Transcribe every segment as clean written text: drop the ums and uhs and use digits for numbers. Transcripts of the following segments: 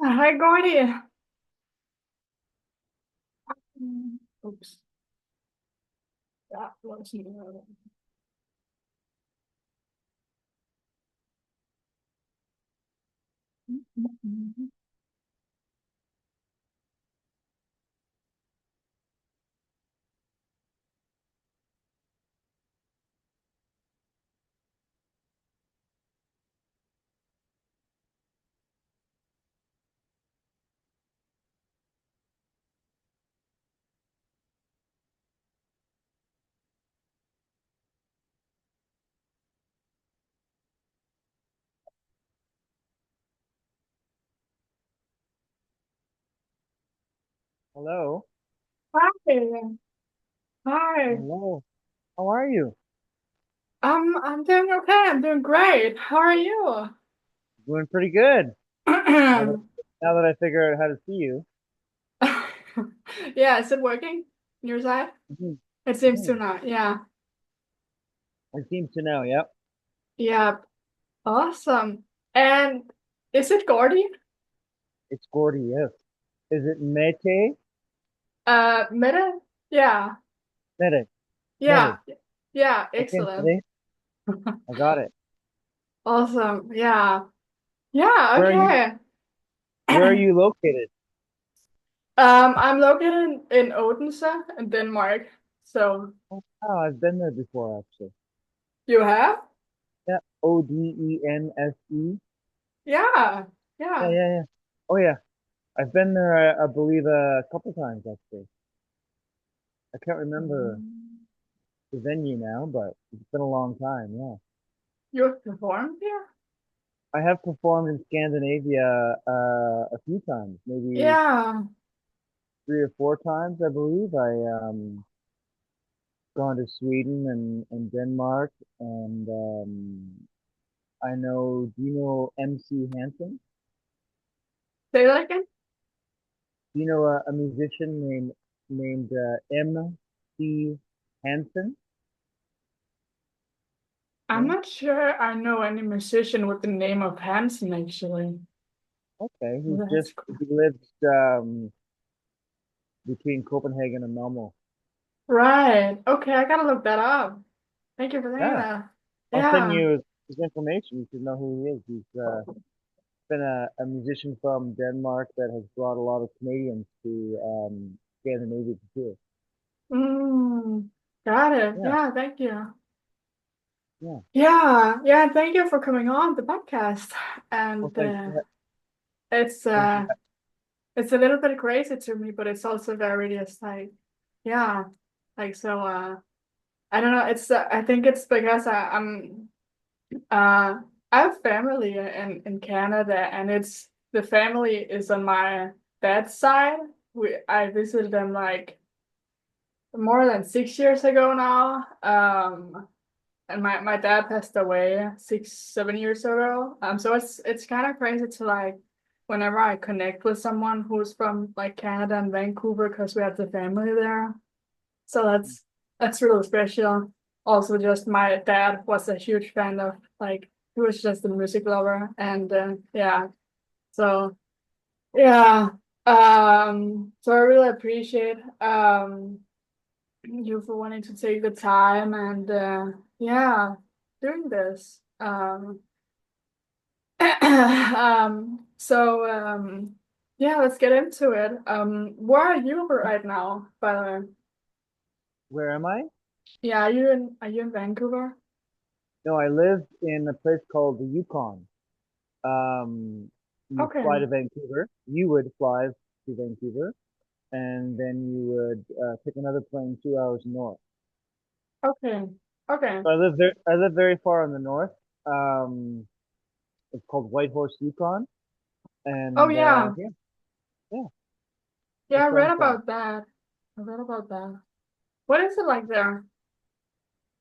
Hi, Gordie. Oops, that wasn't Hello. Hi. Hi. Hello. How are you? I'm doing okay. I'm doing great. How are you? Doing pretty good. Now that now that I figure out how to see you. Yeah, is it working on your side? Mhm, It seems to mhm. not. Yeah. I seem to know. Yep. Yeah. Awesome. And is it Gordie? It's Gordie. Yes. Is it Mete? Meta? Yeah. Mete. Yeah. Mete. Yeah. Okay, Excellent. Mete. I got it. Awesome. Yeah. Yeah. Where are you? Okay. Where are you located? I'm located in Odense in Denmark. So Oh, wow, I've been there before, actually. you have? Yeah. Odense. Yeah. Yeah, Yeah. yeah, yeah. Oh, yeah. I've been there, I believe, a couple times, actually. I can't remember Mm. the venue now, but it's been a long time. Yeah. You've performed here? I have performed in Scandinavia a few times, maybe Yeah. 3 or 4 times, I believe. Gone to Sweden and Denmark, and I know. Do you know MC Hansen? Say that again? Do you know a musician named MC Hansen? I'm No. not sure I know any musician with the name of Hansen actually. Okay, That's cool. he lives between Copenhagen and Malmo. Right. Okay, I gotta look that up. Thank you for saying Yeah, that. I'll send Yeah. you his information. You should know who he is. He's been a musician from Denmark that has brought a lot of Canadians to Scandinavia to tour. Mm, got it. Yeah, Yeah, thank you. yeah. Yeah, yeah, thank you for coming on the podcast. Well, And it's thanks for uh it's a little bit crazy to me, but it's also very just like, yeah, like so. I don't know. I think it's because uh I have family in Canada, and it's the family is on my dad's side. I visited them like more than 6 years ago now. And my dad passed away 6 7 years ago. So it's kind of crazy to like whenever I connect with someone who's from like Canada and Vancouver because we have the family there. So that's really special. Also, just my dad was a huge fan of like he was just a music lover, and yeah. So yeah. So I really appreciate you for wanting to take the time and yeah, doing this. So yeah, let's get into it. Where are you right now, by the way? Where am I? Yeah, are you in Vancouver? No, I live in a place called the Yukon. You fly Okay. to Vancouver. You would fly to Vancouver, and then you would take another plane 2 hours north. Okay. Okay. So I live there. I live very far in the north. Um, it's called Whitehorse, Yukon, Oh and yeah. yeah, yeah, Yeah, I that's where read I'm from. about that. I read about that. What is it like there?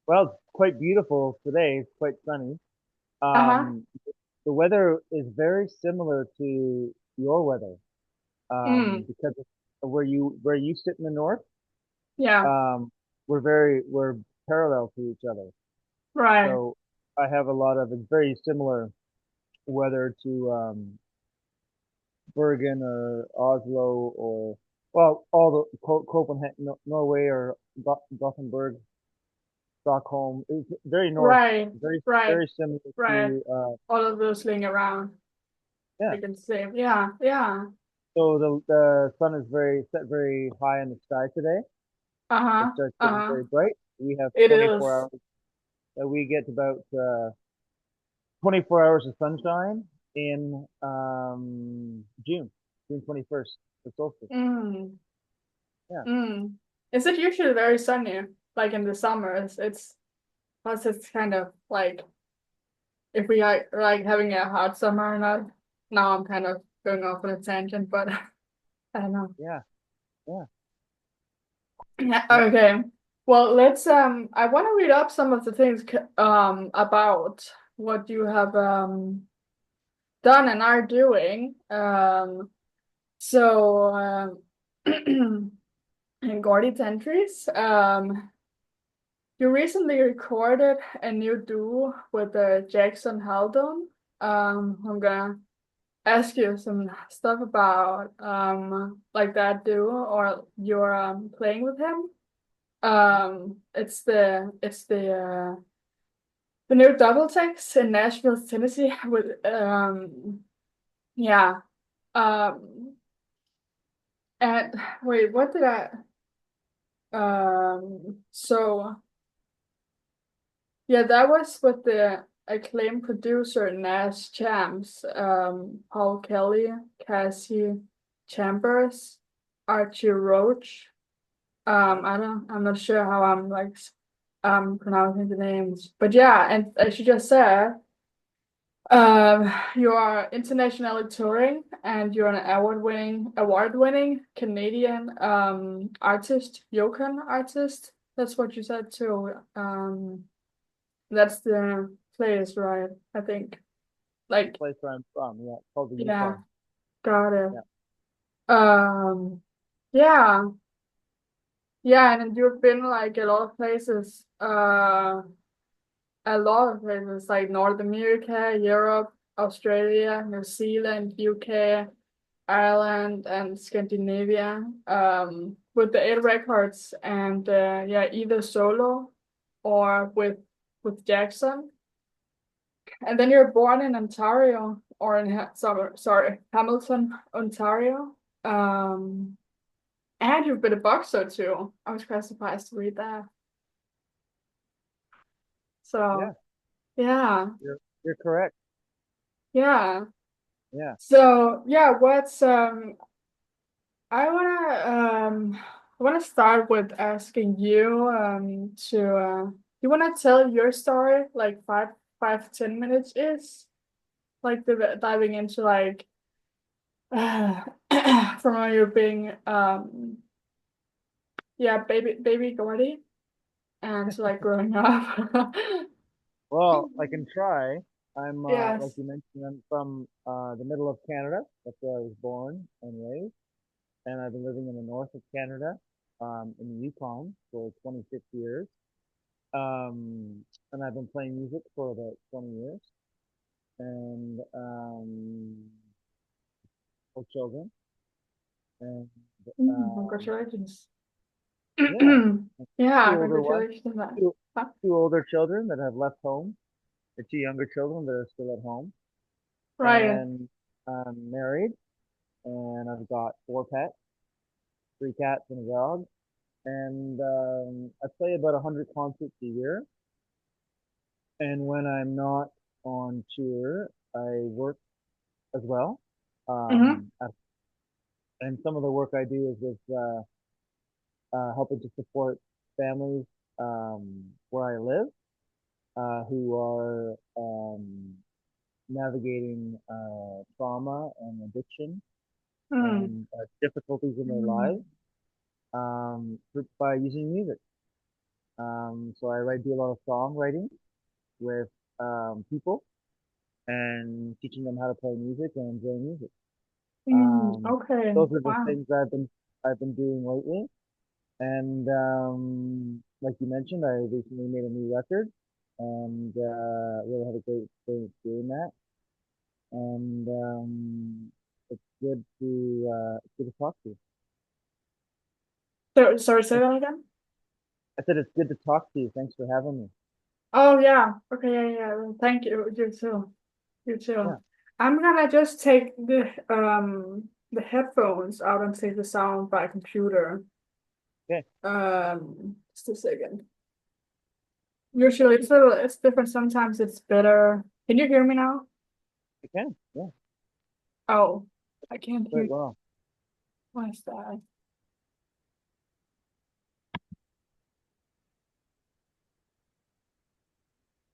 Well, it's quite beautiful today. It's quite sunny. Uh-huh. Um, the weather is very similar to your weather, Mm. because of where you sit in the north. Yeah. Um, we're parallel to each other. Right. So I have a lot of it's very similar weather to Bergen or Oslo or well, all the Copenhagen, Norway or Gothenburg, Stockholm. It's very north, Right, very right, very similar right. to All of those laying around. yeah. I can say, yeah, yeah. So the sun is very set very high in the sky today. It Uh-huh, starts getting uh-huh. very bright. We have It 24 is. hours. We get about 24 hours of sunshine in June 21st, the solstice. Mm, Yeah, mm. Is it usually very sunny? Like in the summers, plus it's kind of like if we are like having a hot summer or not. Now I'm kind of going off on a tangent, but I don't know. yeah, yeah, Yeah, yeah. okay. Well, let's I want to read up some of the things about what you have done and are doing. So in Gordie Tentrees, you recently recorded a new duo with Jackson Haldon. I'm gonna ask you some stuff about like that duo or your playing with him. It's the new double text in Nashville, Tennessee with yeah. Um and wait, what did I so yeah, that was with the acclaimed producer Nash Champs, Paul Kelly, Cassie Chambers, Archie Roach. Yeah. I'm not sure how I'm like pronouncing the names, but yeah, and as you just said, you are internationally touring, and you're an award-winning Canadian artist, Yukon artist. That's what you said too. That's the place, right? I think. The Like, place where I'm from, yeah, it's called the yeah, Yukon. got it. Yeah, Um, yeah, yeah, and then you've been like a lot of places like North America, Europe, Australia, New Zealand, UK, Ireland, and Scandinavia. With the eight records, and yeah, either solo or with Jackson. And then you're born in Ontario or in sorry, Hamilton, Ontario. Um, and you've been a boxer too. I was quite surprised to read that. yeah, So yeah, you're correct. yeah. Yeah, So yeah, what's I wanna start with asking you to you wanna tell your story like 5 to 10 minutes is like diving into like uh, from when you're being yeah baby Gordie and to like growing up. well, I can try. I'm like Yes. you mentioned, I'm from the middle of Canada. That's where I was born and raised, and I've been living in the north of Canada, in the Yukon for 26 years. And I've been playing music for about 20 years, and 4 children, and um, Congratulations. yeah, two Yeah, older ones, congratulations on that. two Huh? two older children that have left home, and two younger children that are still at home, Right. and I'm married, and I've got four pets, three cats and a dog, and I play about 100 concerts a year, and when I'm not on tour, I work as well. Mm-hmm. And some of the work I do is with helping to support families where I live who are navigating trauma and addiction Mm. and difficulties in their lives Mm. by using music. So do a lot of songwriting with people and teaching them how to play music and enjoy music. Mm. Um, Okay. those are the Wow. things I've been doing lately. And like you mentioned, I recently made a new record and really had a great experience doing that. And good to talk to you. So, sorry, say that again. I said it's good to talk to you. Thanks for having me. Oh yeah. Okay, yeah, yeah. Well, thank you. You too. You Yeah. too. I'm gonna just take the headphones out and take the sound by computer. Okay. Just a second. Usually it's different. Sometimes it's better. Can you hear me now? I can. Yeah. Oh, I can't hear Quite you. well. Why is that?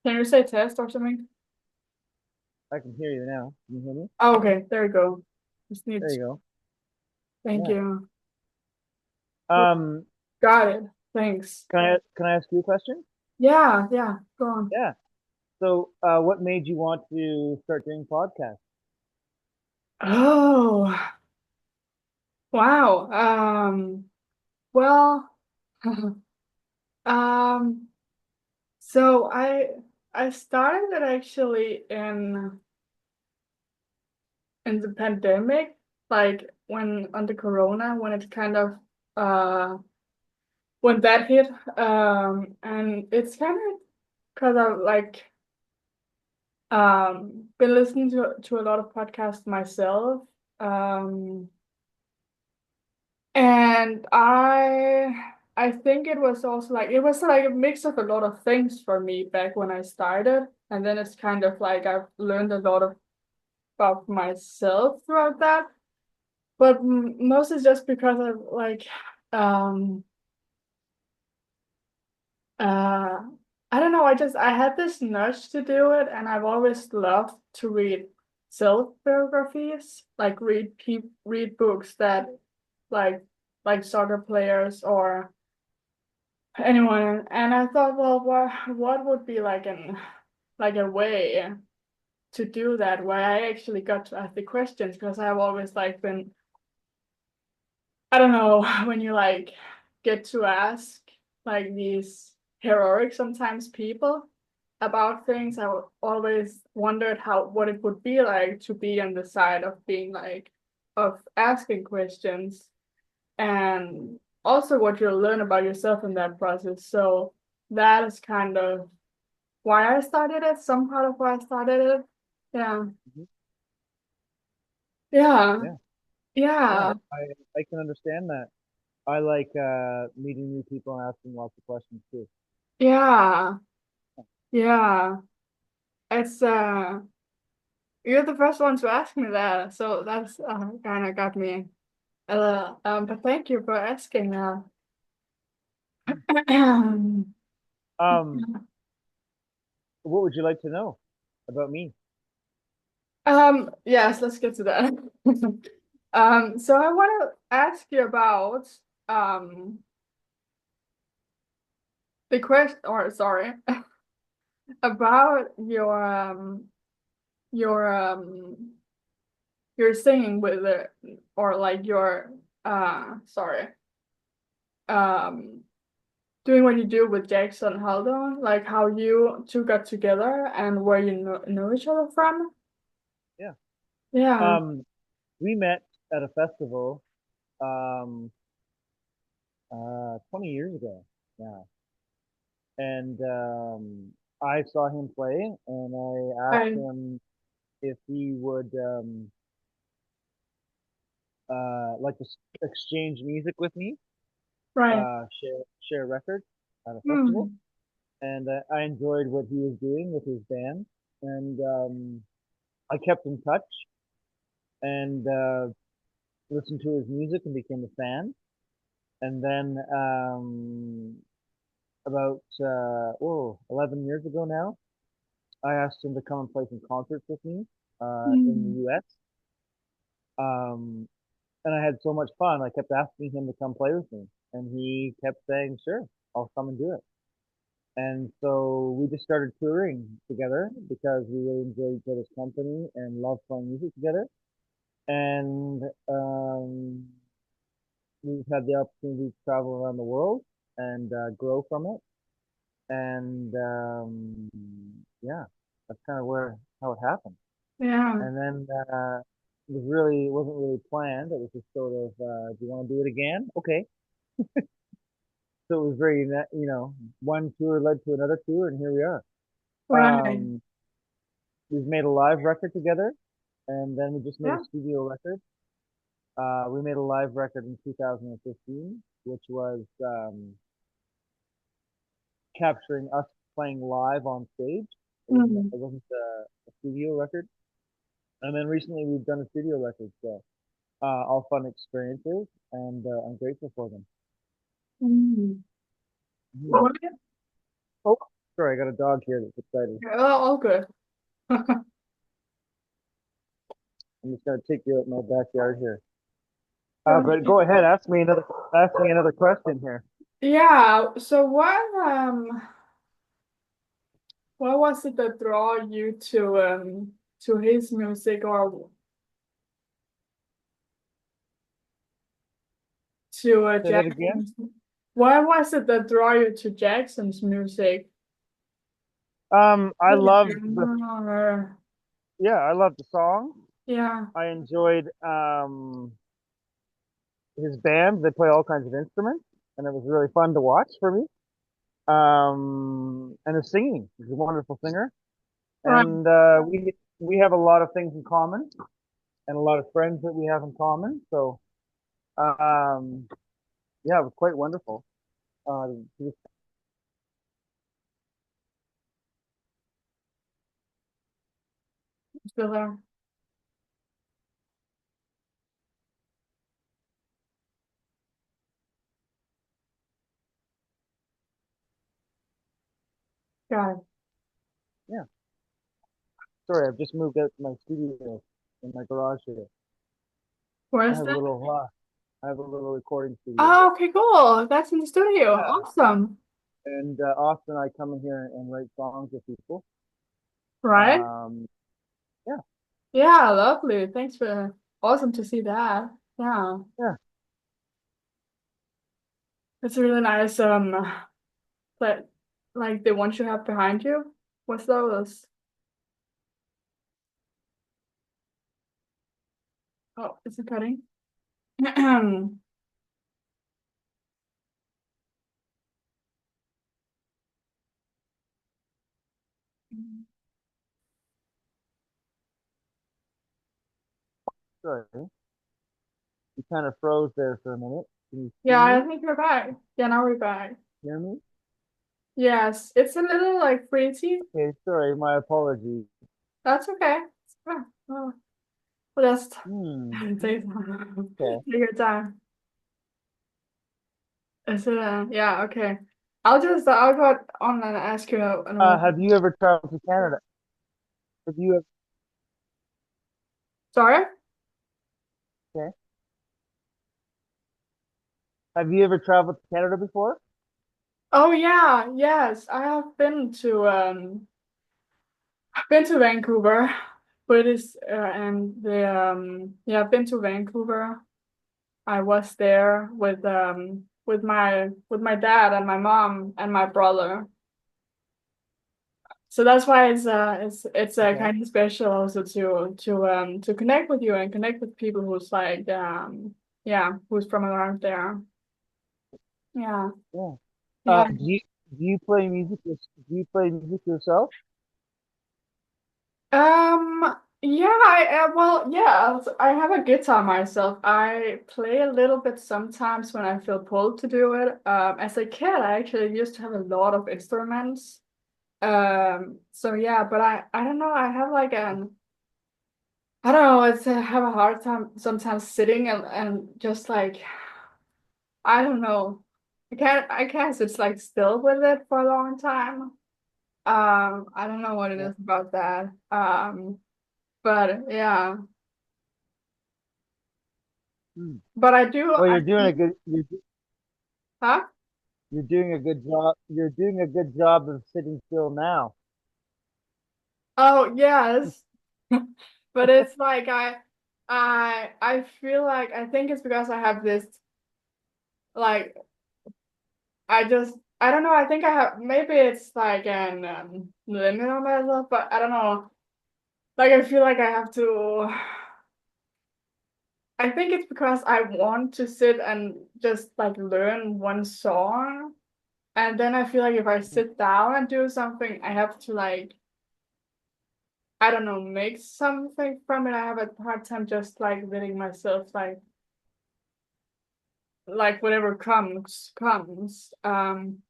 Can you say test or something? I can hear you now. Can you hear me? Oh, okay, there you go. Just There need. you go. Thank Yeah. you. Um, Got it. Thanks. can I ask you a question? Yeah, yeah. Go on. Yeah. So, what made you want to start doing podcasts? Oh, wow. Well, um, so I started it actually in the pandemic, like when under Corona, when it kind of when that hit. And it's kind of because I've like been listening to a lot of podcasts myself. Um, And I think it was also like it was like a mix of a lot of things for me back when I started. And then it's kind of like I've learned a lot of about myself throughout that. But mostly just because of like um uh I don't know, I had this nudge to do it, and I've always loved to read self biographies, like read books that like like soccer players or anyone. And I thought, well, what would be like like a way to do that where I actually got to ask the questions, because I've always like been, I don't know, when you like get to ask like these heroic sometimes people about things, always wondered how what it would be like to be on the side of being like of asking questions, and also what you'll learn about yourself in that process. So that is kind of why I started it, some part of why I started it. Yeah. Mhm. Yeah. Yeah. Yeah. Yeah. I can understand that. I like meeting new people and asking lots of questions too. Yeah. Yeah. It's you're the first one to ask me that, so that's kind of got me. But thank you for asking that. Um, what would you like to know about me? Yes, let's get to that. So I want to ask you about um the question, or sorry, about your your singing with it, or like your sorry, um doing what you do with Jackson Haldon, like how you two got together and where you know each other from. Yeah. Yeah. Um, we met at a festival, um, 20 years ago. Yeah. And I saw him play, and I asked I him if he would like to exchange music with me, right. share records at a festival. Hmm. And I enjoyed what he was doing with his band, and I kept in touch and listened to his music and became a fan. And then about 11 years ago now, I asked him to come and play some concerts with me in the Hmm. U.S. Um, and I had so much fun. I kept asking him to come play with me, and he kept saying, "Sure, I'll come and do it." And so we just started touring together because we really enjoyed each other's company and loved playing music together. And we've had the opportunity to travel around the world and grow from it. And yeah, that's kind of where how it happened. Yeah. And then wasn't really planned. It was just sort of, do you want to do it again? Okay. So it was very, one tour led to another tour, and here we are. Right. Um, we've made a live record together, and then we just made a Yeah. studio record. We made a live record in 2015, which was capturing us playing live on stage. Mm. It wasn't a studio record. And then recently we've done a studio record, so all fun experiences, and I'm grateful for them. Mm. Mhm. What? Oh, sorry, I got a dog here that's excited. Oh, all good. I'm just gonna take you out in my backyard here. But Okay. go ahead, ask me another question here. Yeah. So what was it that draw you to his music or to Say that again. Jackson's? What was it that draw you to Jackson's music? I The loved the genre. yeah, I loved the song. Yeah. I enjoyed his band. They play all kinds of instruments, and it was really fun to watch for me. And his singing. He's a wonderful singer, Right. and we have a lot of things in common, and a lot of friends that we have in common. So um, yeah, it was quite wonderful. To Still there. Got it. yeah, sorry, I've just moved out to my studio in my garage here. Where I is have a that? little I have a little recording studio. Oh, okay, cool. That's in the studio. Yeah. Awesome. And often I come in here and write songs with people. Right? Um, yeah, Yeah, lovely. Thanks for awesome to see that. Yeah. yeah. It's really nice. But like the ones you have behind you. What's those? Oh, is it cutting? Sorry, you kind of froze there for a minute. Can you see Yeah, I me? think we're back. Yeah, now we're back. Hear me? Yes, it's a little like freezy. Okay, sorry, my apologies. That's okay. Oh, we'll just Hmm. take Okay. your time. Is it yeah, okay. I'll go on and ask you another. Have you ever traveled to Canada? Have you ever, Sorry? okay. Have you ever traveled to Canada before? Oh yeah, yes. I've been to Vancouver, British and the yeah, I've been to Vancouver. I was there with my dad and my mom and my brother. So that's why it's Okay. kind of special also to connect with you and connect with people who's like yeah, who's from around there. Yeah. Yeah. Yeah. Do you play music? Do you play music yourself? Yeah, well, yeah, I have a guitar myself. I play a little bit sometimes when I feel pulled to do it. As a kid, I actually used to have a lot of instruments. So yeah, but I don't know, I have like an I don't know, I have a hard time sometimes sitting and just like I don't know. I can't sit like still with it for a long time. I don't know what it Yeah. is about that. But yeah. Hmm. But Well, I do, huh? you're doing a good job. You're doing a good job of sitting still now. Oh, yes. But it's like I feel like I think it's because I have this like I don't know, I think I have maybe it's like an limit on myself, but I don't know. Like I feel like I have to I think it's because I want to sit and just like learn one song. And then I feel like if I sit down and do something, I have to like, I don't know, make something from it. I have a hard time just like letting myself like whatever comes, comes. And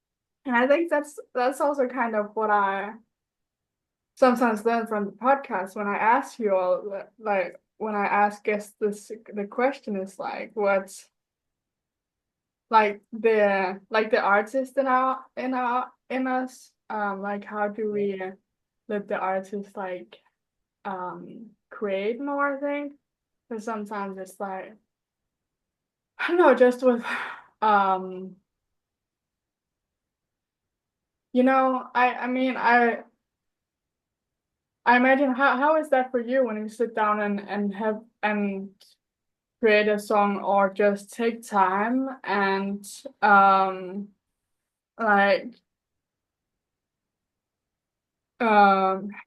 I think that's also kind of what I sometimes learn from the podcast when I ask you all, like when I ask guests this, the question is like, what's like the artist in us, like how do Yeah. we let the artist like create more, I think. Because sometimes it's like, I don't know, just with um I mean I imagine how is that for you when you sit down and have and create a song or just take time and like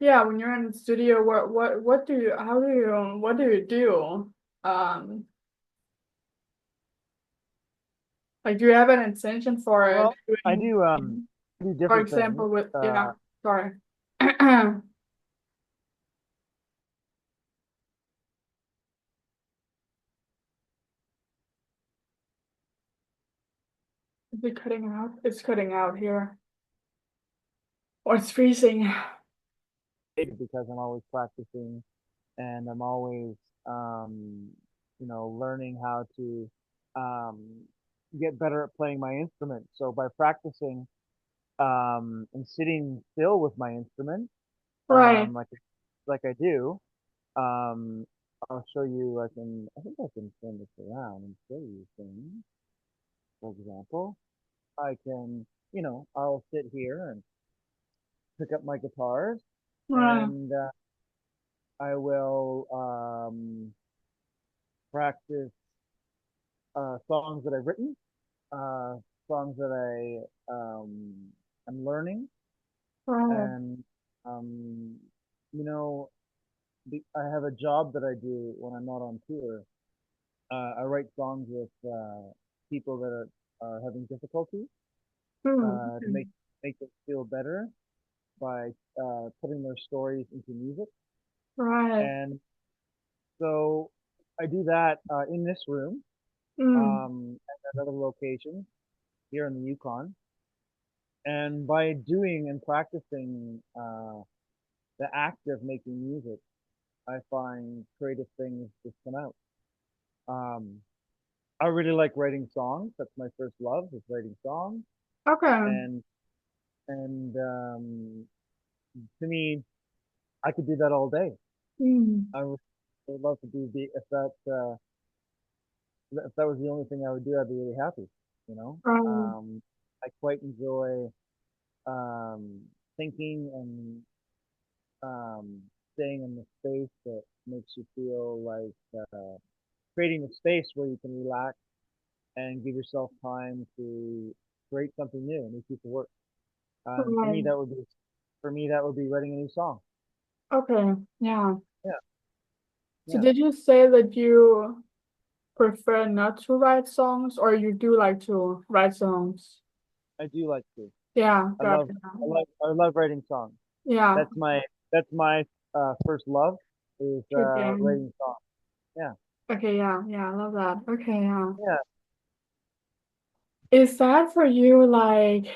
yeah, when you're in the studio, what do you how do you what do you do? Um like do you have an intention for it? Well, I do I do For different things. example with Uh, yeah, sorry. Is it cutting out? It's cutting out here. Or it's freezing. because I'm always practicing and I'm always um, learning how to um, get better at playing my instrument. So by practicing and sitting still with my instrument, Right. like I do, um, I'll show you. I think I can turn this around and show you things. For example, I can, I'll sit here and pick up my guitars Right. and I will practice songs that I've written, uh, songs that I'm learning, Right. and um, you know, I have a job that I do when I'm not on tour. I write songs with people that are having difficulty to Hmm. make them feel better by putting their stories into music. Right. And so I do that in this room Mm. and at other locations here in the Yukon. And by doing and practicing the act of making music, I find creative things just come out. Um, I really like writing songs. That's my first love is writing songs. Okay. And to me, I could do that all day. Mm. I would love to do the if that was the only thing I would do, I'd be really happy. You know, Right. um, I quite enjoy um, thinking and staying in the space that makes you feel like creating a space where you can relax and give yourself time to create something new, a new piece of work. For me, Right. that would be writing a new song. Okay. Yeah. Yeah, So yeah, did you say that you prefer not to write songs or you do like to write songs? I do like to. Yeah, I love, gotcha. I love writing songs. Yeah. That's my, that's my first love is Okay. writing songs. Yeah, Okay, yeah, yeah, I love that. Okay, yeah. yeah, Is that for you like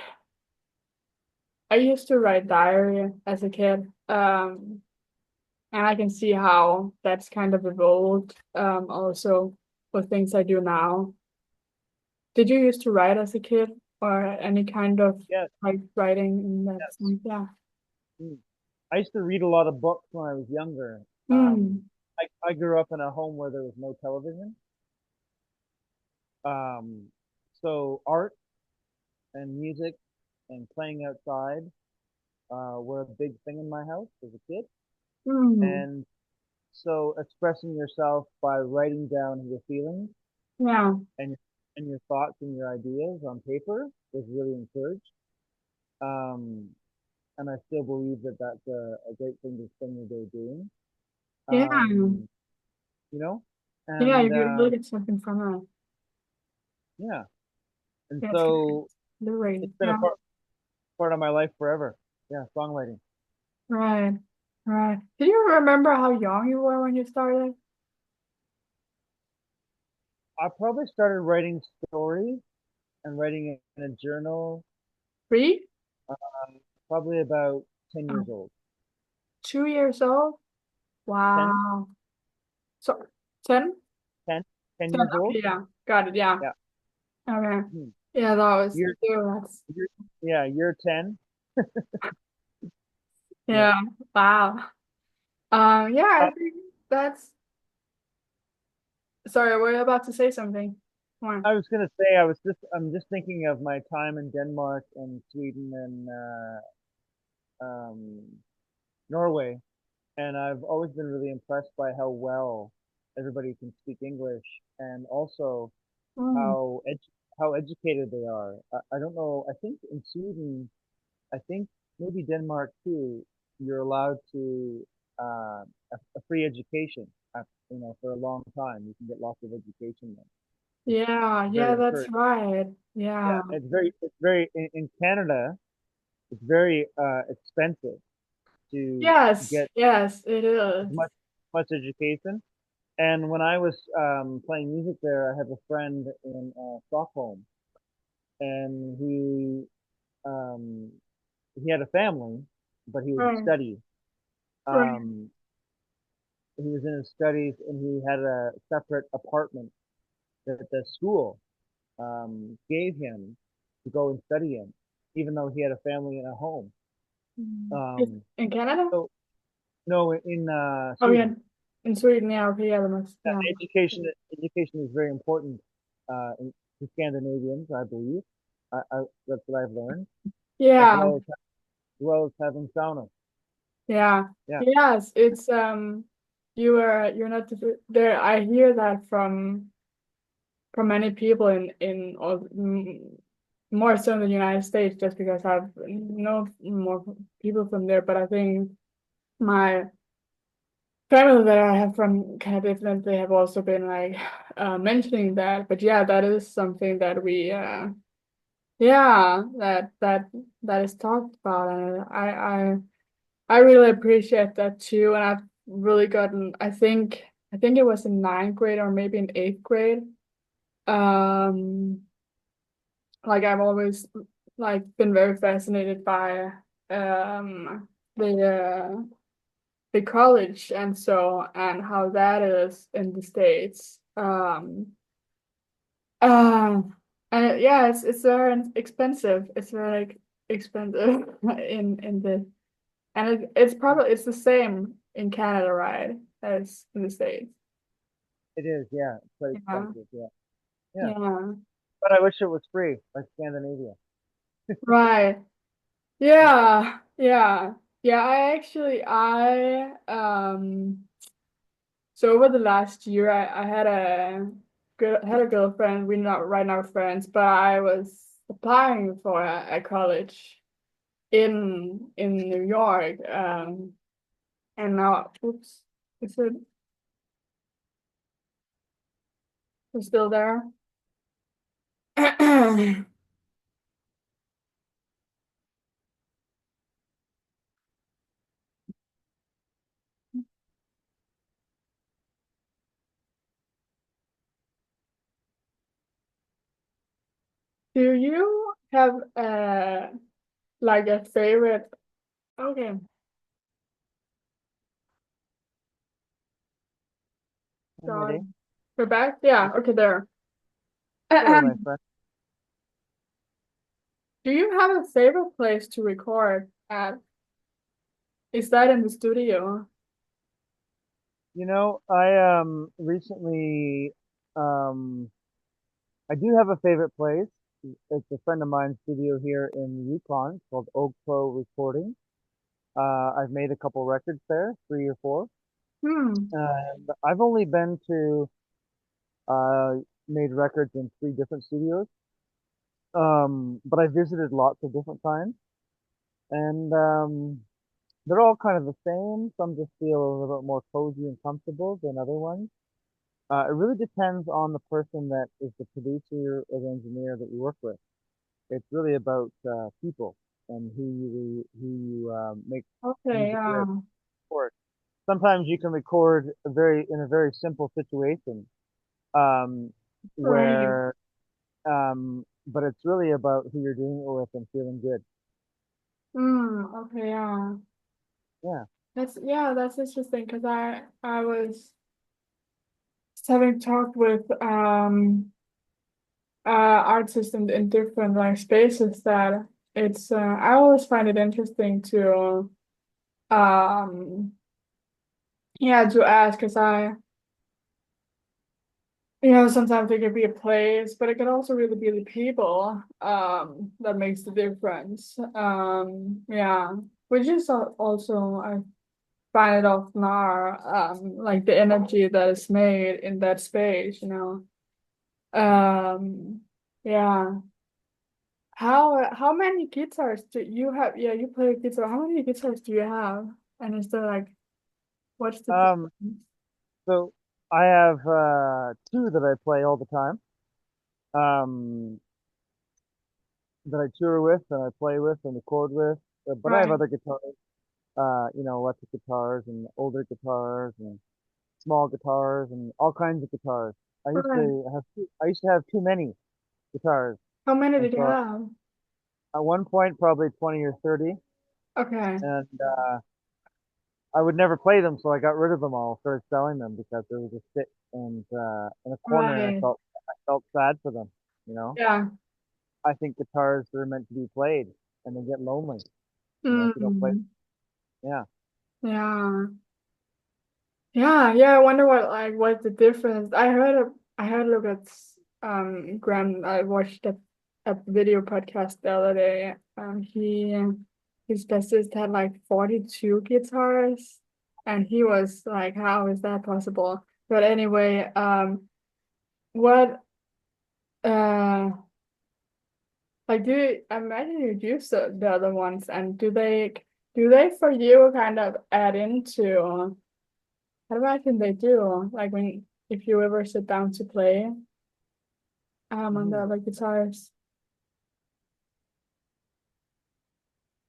I used to write diary as a kid. And I can see how that's kind of evolved also with things I do now. Did you used to write as a kid or any kind of yes, like writing in that yes. sense? Yeah. Mm. I used to read a lot of books when I was younger. Mm. I grew up in a home where there was no television. Um, so art and music and playing outside were a big thing in my house as a kid. Mm. And so expressing yourself by writing down your feelings Yeah. and your thoughts and your ideas on paper was really encouraged. Um, and I still believe that that's a great thing to spend your day doing. Yeah. Um, you know? Yeah, And you really get something from it. yeah, and Yeah, it's great. so it's Liberating. been a Yeah. part of my life forever. Yeah, songwriting. Right. Right. Do you remember how young you were when you started? I probably started writing stories and writing it in a journal, 3? probably about 10 years Oh, old. 2 years old? 10, Wow. So 10? 10, 10 10. years old. Okay, yeah. Got it. Yeah. Yeah. Okay. Hmm. Yeah, that was Year, two. That's year, yeah, year 10. Yeah. yeah. Wow. Yeah, I Uh, think that's sorry, were you about to say something? More. I was gonna say I'm just thinking of my time in Denmark and Sweden and Norway, and I've always been really impressed by how well everybody can speak English and also Mm. how how educated they are. I don't know. I think in Sweden, I think maybe Denmark too, you're allowed to a free education. For a long time, you can get lots of education there. It's Yeah, yeah, very that's encouraging. right. Yeah, Yeah. it's very in Canada. It's very expensive to Yes, get yes, it as is. much education. And when I was playing music there, I have a friend in Stockholm, and um, he had a family, but he would Right, study. right. Um, he was in his studies, and he had a separate apartment that the school gave him to go and study in, even though he had a family and a home. Um, In Canada? so no, in Oh yeah, Sweden, in Sweden, yeah, okay, yeah, the most, yeah. education is very important to Scandinavians, I believe. That's what I've learned, as Yeah, well as having sauna. yeah. Yeah, Yes, it's you're not there. I hear that from many people in all more so in the United States, just because I've know more people from there. But I think my family that I have from Canada, they have also been like mentioning that. But yeah, that is something that we yeah that is talked about, and I really appreciate that too. And I've really gotten I think it was in ninth grade or maybe in eighth grade. Um, like I've always like been very fascinated by the the college and so and how that is in the States. And yeah, it's very expensive. It's very like, expensive in the and it's probably it's the same in Canada, right? As in the States. it is. Yeah, it's quite Yeah. expensive. Yeah, yeah. Yeah. But I wish it was free, like Scandinavia. Right. Yeah. Yeah. Yeah. Yeah. So over the last year I had a girlfriend. We're not right now friends, but I was applying for a college in New York. And now oops, is it it's still there? Do you have like a favorite? Okay, Henry, sorry. We're back? Yeah, okay, there. hello, my friend. Do you have a favorite place to record at? Is that in the studio? I recently um I do have a favorite place. It's a friend of mine's studio here in Yukon. It's called Oak Pro Recording. I've made a couple records there, three or four. Hmm. And I've only been to uh made records in three different studios. But I visited lots of different times, and they're all kind of the same. Some just feel a little bit more cozy and comfortable than other ones. It really depends on the person that is the producer or the engineer that you work with. It's really about people and who you make Okay, music with. Of course, sometimes you can record in a very simple situation, um, right. where but it's really about who you're doing it with and feeling good. Okay, yeah. Yeah. That's interesting because I was just having talked with artists in different like spaces that it's I always find it interesting to um yeah to ask because sometimes it can be a place, but it can also really be the people that makes the difference. Yeah, which is also I find it often are like the energy that is made in that space. Yeah. How many guitars do you have? Yeah, you play guitar. How many guitars do you have? And is there like what's the Um, difference? so I have two that I play all the time. Um, that I tour with and I play with and record with. But I have Right. other guitars, electric guitars and older guitars and small guitars and all kinds of guitars. Right. I used to have too many guitars, How many and did you so have? at one point probably 20 or 30, Okay. and I would never play them, so I got rid of them all, started selling them because they would just sit in a corner, and Right. I felt sad for them. You know, Yeah. I think guitars are meant to be played, and they get lonely. If you don't play, Mm. yeah. Yeah. Yeah. I wonder what's the difference. I heard look at Graham. I watched a video podcast the other day. His bassist had like 42 guitars, and he was like, "How is that possible?" But anyway, what uh like I imagine you use the other ones, and do they for you kind of add into? I imagine they do. Like when if you ever sit down to play on the hmm other guitars.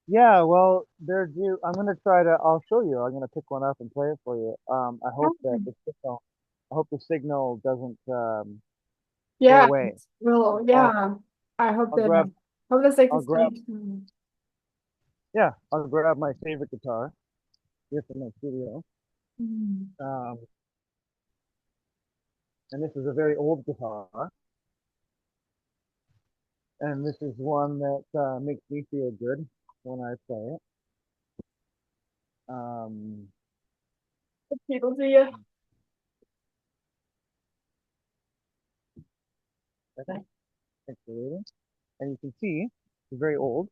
Yeah, well, they're due. I'm gonna try to. I'll show you. I'm gonna pick one up and play it for you. Okay. I hope the signal doesn't go Yeah, away. well, I'll, I'll, yeah. I hope I'll that grab. hope the I'll grab. satisfaction. Yeah, I'll grab my favorite guitar here from my studio. Mm. Um, and this is a very old guitar, and this is one that makes me feel good when I play it. Um, People see you. I think it's the rating, and you can see it's very old.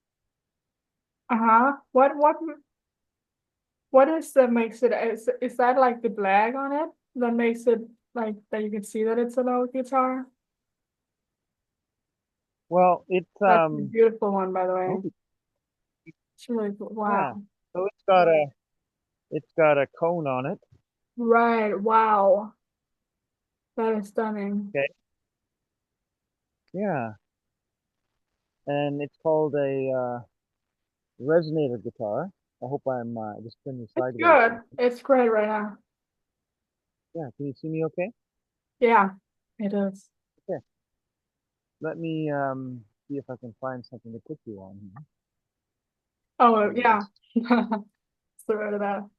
Uh-huh. What is that makes it is that like the black on it that makes it like that you can see that it's an old guitar? Well, it's That's a beautiful one, by the I way. hope it, It's really cool. yeah. Wow. So it's got a cone on it. Right. Wow. That is stunning. Okay. Yeah, and it's called a resonator guitar. I hope I'm just turning you It's sideways so good. you can. It's great right now. Yeah, can you see me okay? Yeah, it is. Okay. Let me see if I can find something to put you on here. Oh, Um, yeah. Sorry about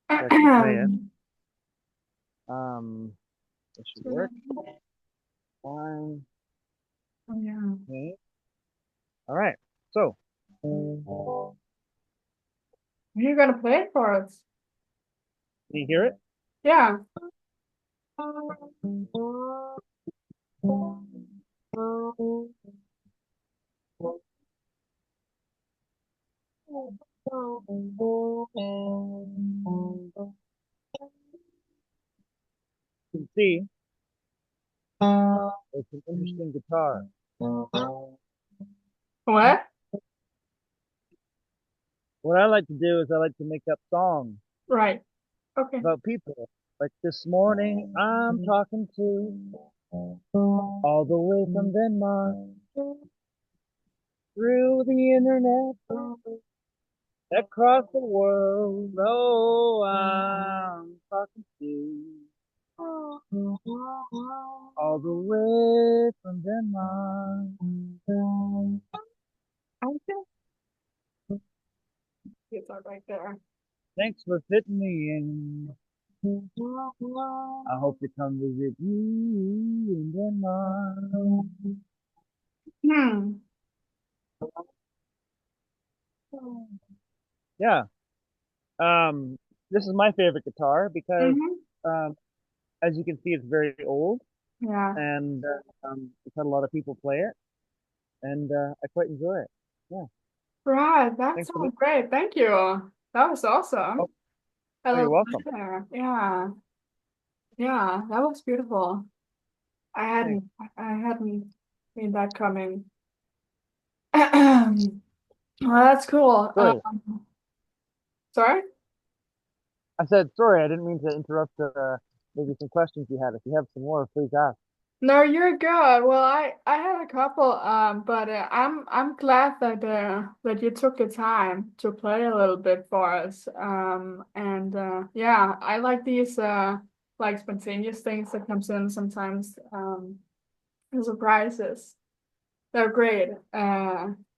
so I can play it. that. Um, it should work. Fine. Oh, yeah. Okay. All right. So, You're gonna play it for us. can you hear it? Yeah. You can see it's an interesting guitar. What? What I like to do is I like to make up songs Right. Okay. about people. Like this morning, I'm talking to all the way from Denmark through the internet across the world. Oh, I'm talking to all the way from Denmark. Okay. It's all right there. Thanks for fitting me in. I hope to come visit you in Denmark. Hmm. Yeah. Um, this is my favorite guitar because, Mm-hmm. um, as you can see, it's very old Yeah. and it's had a lot of people play it, and I quite enjoy it. Yeah. Right. That Thanks for sounds listening. great. Thank you. That was Oh, awesome. I oh, you're love welcome. that. Yeah. Yeah. That was beautiful. I Thanks. hadn't I hadn't seen that coming. Well, that's cool. Sorry. Sorry? I said sorry. I didn't mean to interrupt. Maybe some questions you had. If you have some more, please ask. No, you're good. Well, I had a couple, but I'm glad that that you took the time to play a little bit for us. And yeah, I like these like spontaneous things that comes in sometimes. The surprises. They're great.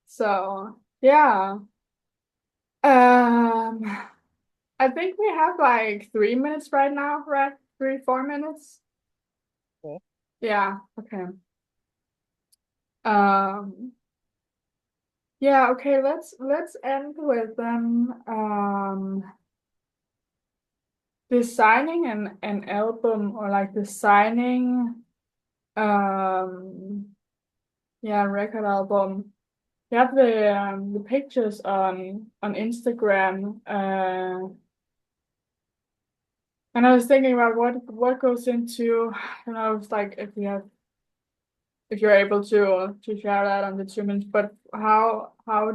So yeah. Um, I think we have like 3 minutes right now, right? 3, 4 minutes. Okay. Yeah. Okay. Um. Yeah, okay, let's end with them designing an album or like designing um yeah, record album. You have the pictures on Instagram and I was thinking about what goes into I don't know if like if you're able to share that on the 2 minutes, but how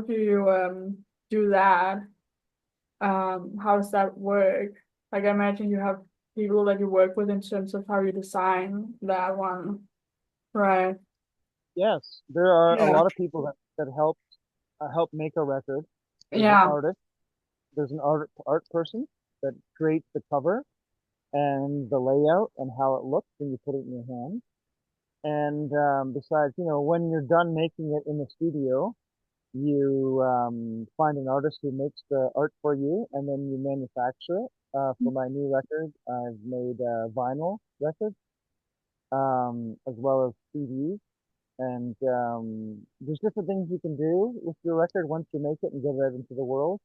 do you do that? How does that work? Like, I imagine you have people that you work with in terms of how you design that one, right? Yes, there are a Yeah. lot of people that help make a record. There's an Yeah. artist. There's an art person that creates the cover and the layout and how it looks when you put it in your hand. And besides, when you're done making it in the studio, you find an artist who makes the art for you, and then you manufacture it. For my new record, I've made a vinyl record, as well as CDs. And there's different things you can do with your record once you make it and get it out into the world.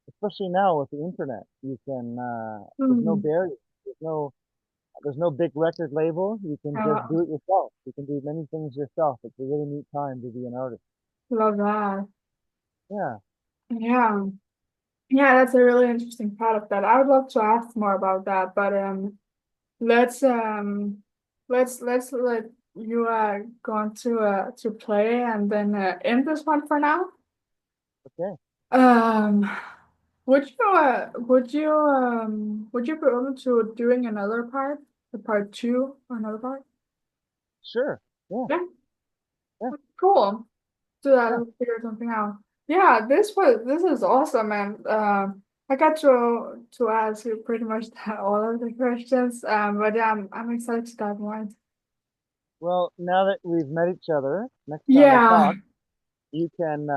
Especially now with the internet, you can. There's no Hmm. barrier. There's no big record label. You can just Yeah, do it yourself. You can do many things yourself. It's a really neat time to be an artist. love that. Yeah. Yeah. Yeah, that's a really interesting part of that. I would love to ask more about that, but let's let's let you go on to play and then end this one for now. Okay. Um, would you be open to doing another part, the part two, or another part? Sure. Yeah. Yeah, Yeah. cool. Do that. Yeah. We'll figure something out. Yeah, this is awesome, and I got to ask you pretty much all of the questions. But yeah, I'm excited to dive more. Well, now that we've met each other, next time we Yeah, talk, you can